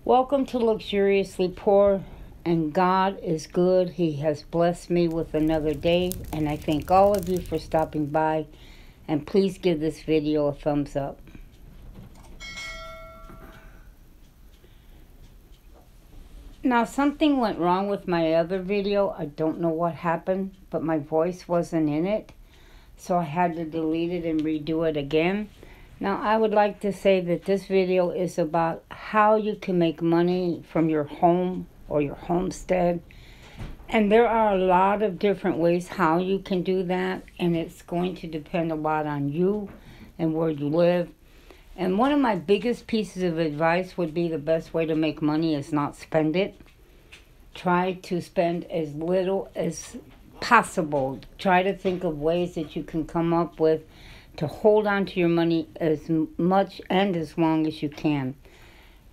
Welcome to Luxuriously Poor, and God is good. He has blessed me with another day, and I thank all of you for stopping by, and please give this video a thumbs up. Now, something went wrong with my other video. I don't know what happened, but my voice wasn't in it, so I had to delete it and redo it again. Now, I would like to say that this video is about how you can make money from your home or your homestead. And there are a lot of different ways how you can do that. And it's going to depend a lot on you and where you live. And one of my biggest pieces of advice would be the best way to make money is not spend it. Try to spend as little as possible. Try to think of ways that you can come up with to hold on to your money as much and as long as you can.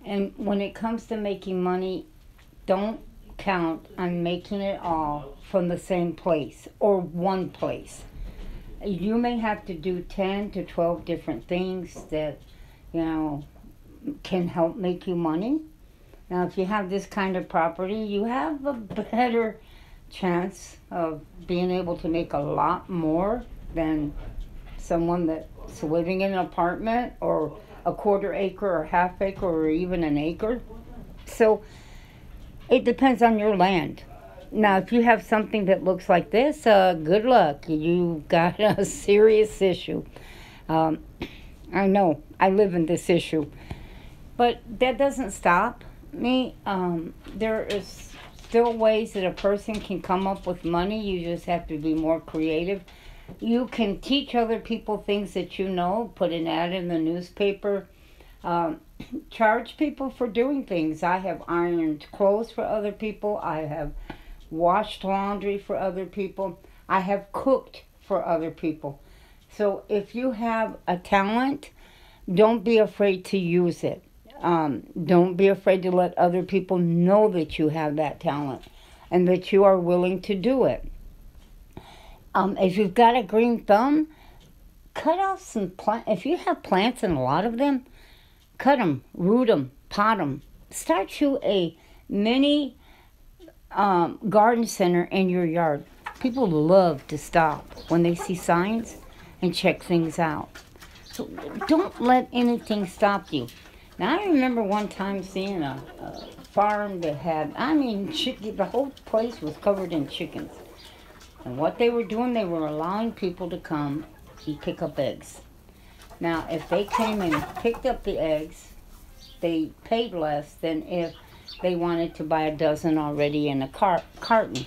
And when it comes to making money, don't count on making it all from the same place or one place. You may have to do 10 to 12 different things that, can help make you money. Now, if you have this kind of property, you have a better chance of being able to make a lot more than someone that's living in an apartment or a quarter acre or half acre or even an acre. So it depends on your land. Now, if you have something that looks like this, good luck. You've got a serious issue. I know, I live in this issue. But that doesn't stop me. There is still ways that a person can come up with money. You just have to be more creative. You can teach other people things that you know, put an ad in the newspaper, charge people for doing things. I have ironed clothes for other people. I have washed laundry for other people. I have cooked for other people. So if you have a talent, don't be afraid to use it. Don't be afraid to let other people know that you have that talent and that you are willing to do it. If you've got a green thumb, cut off some plants. If you have plants and a lot of them, cut them, root them, pot them. Start you a mini garden center in your yard. People love to stop when they see signs and check things out. So don't let anything stop you. Now, I remember one time seeing a farm that had, the whole place was covered in chickens. And what they were doing, they were allowing people to come and pick up eggs. Now, if they came and picked up the eggs, they paid less than if they wanted to buy a dozen already in a carton.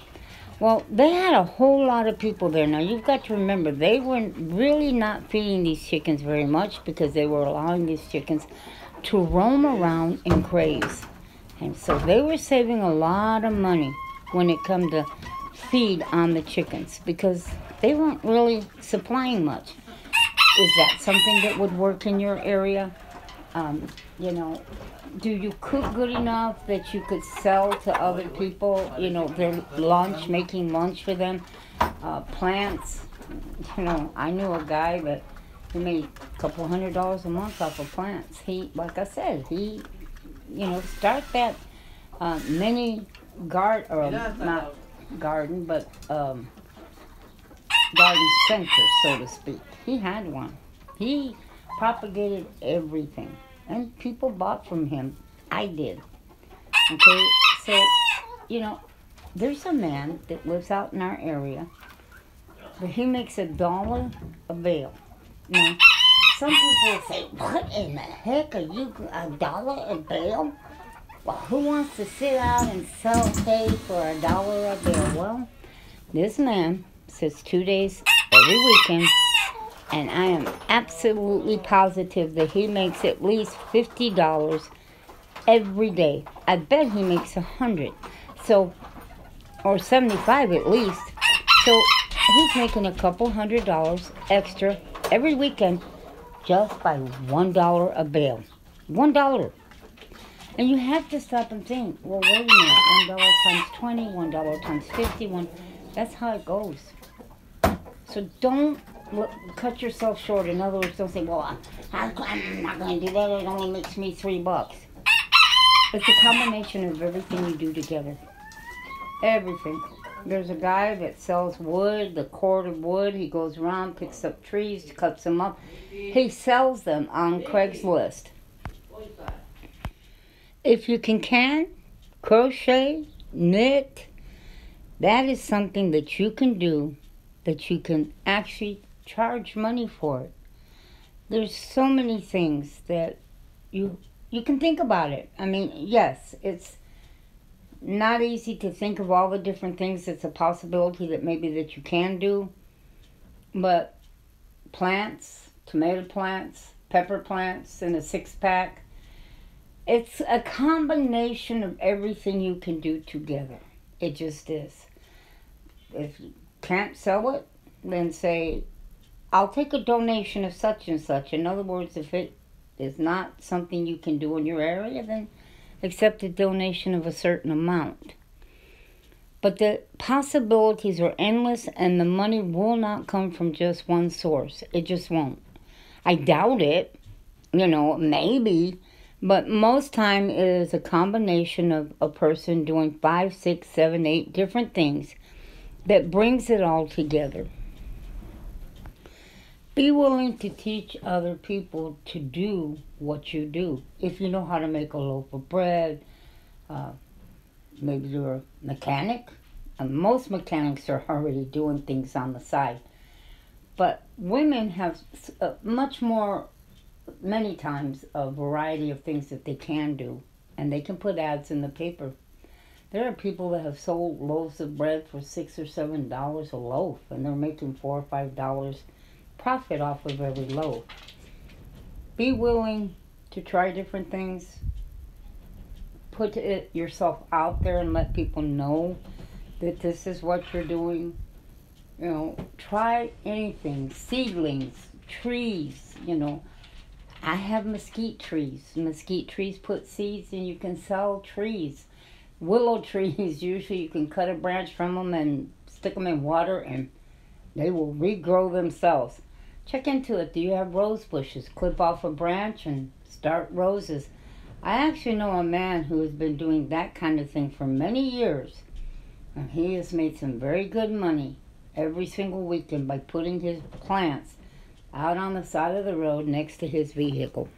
Well, they had a whole lot of people there. Now, you've got to remember, they were really not feeding these chickens very much because they were allowing these chickens to roam around and graze. And so they were saving a lot of money when it come to feed on the chickens because they weren't really supplying much. Is that something that would work in your area? Do you cook good enough that you could sell to other people, their lunch, making lunch for them? Plants, I knew a guy that he made a couple $100 a month off of plants. He, like I said, start that mini garden, or not garden, but garden center, so to speak. He had one. He propagated everything, and people bought from him. I did. Okay, so there's a man that lives out in our area, but he makes $1 a bale. Now, some people say, "What in the heck are you, $1 a bale? Well, who wants to sit out and sell hay for $1 a bale?" Well, this man says 2 days every weekend, and I am absolutely positive that he makes at least $50 every day. I bet he makes $100, or $75 at least. So he's making a couple $100 extra every weekend just by $1 a bale. $1. And you have to stop and think, well, wait a minute, $1 times 20, $1 times 50, that's how it goes. So don't cut yourself short. In other words, don't say, well, I'm not going to do that. It only makes me $3. It's a combination of everything you do together. Everything. There's a guy that sells wood, the cord of wood. He goes around, picks up trees, cuts them up. He sells them on Craigslist. If you can crochet, knit, that is something that you can do, that you can actually charge money for it. There's so many things that you can think about it. I mean, yes, it's not easy to think of all the different things. It's a possibility that maybe that you can do. But plants, tomato plants, pepper plants in a 6-pack, it's a combination of everything you can do together. It just is. If you can't sell it, then say, I'll take a donation of such and such. In other words, if it is not something you can do in your area, then accept a donation of a certain amount. But the possibilities are endless, and the money will not come from just one source. It just won't. I doubt it, maybe, but most time it is a combination of a person doing 5, 6, 7, 8 different things that brings it all together. Be willing to teach other people to do what you do. If you know how to make a loaf of bread, maybe you're a mechanic. Most mechanics are already doing things on the side. But women have much more, many times, a variety of things that they can do. And they can put ads in the paper. There are people that have sold loaves of bread for $6 or $7 a loaf, and they're making $4 or $5 profit off of every loaf. Be willing to try different things. Put it yourself out there and let people know that this is what you're doing. Try anything. Seedlings, trees, I have mesquite trees. Mesquite trees put seeds, and you can sell trees. Willow trees, usually you can cut a branch from them and stick them in water, and they will regrow themselves. Check into it. Do you have rose bushes? Clip off a branch and start roses. I actually know a man who has been doing that kind of thing for many years. And he has made some very good money every single weekend by putting his plants out on the side of the road next to his vehicle.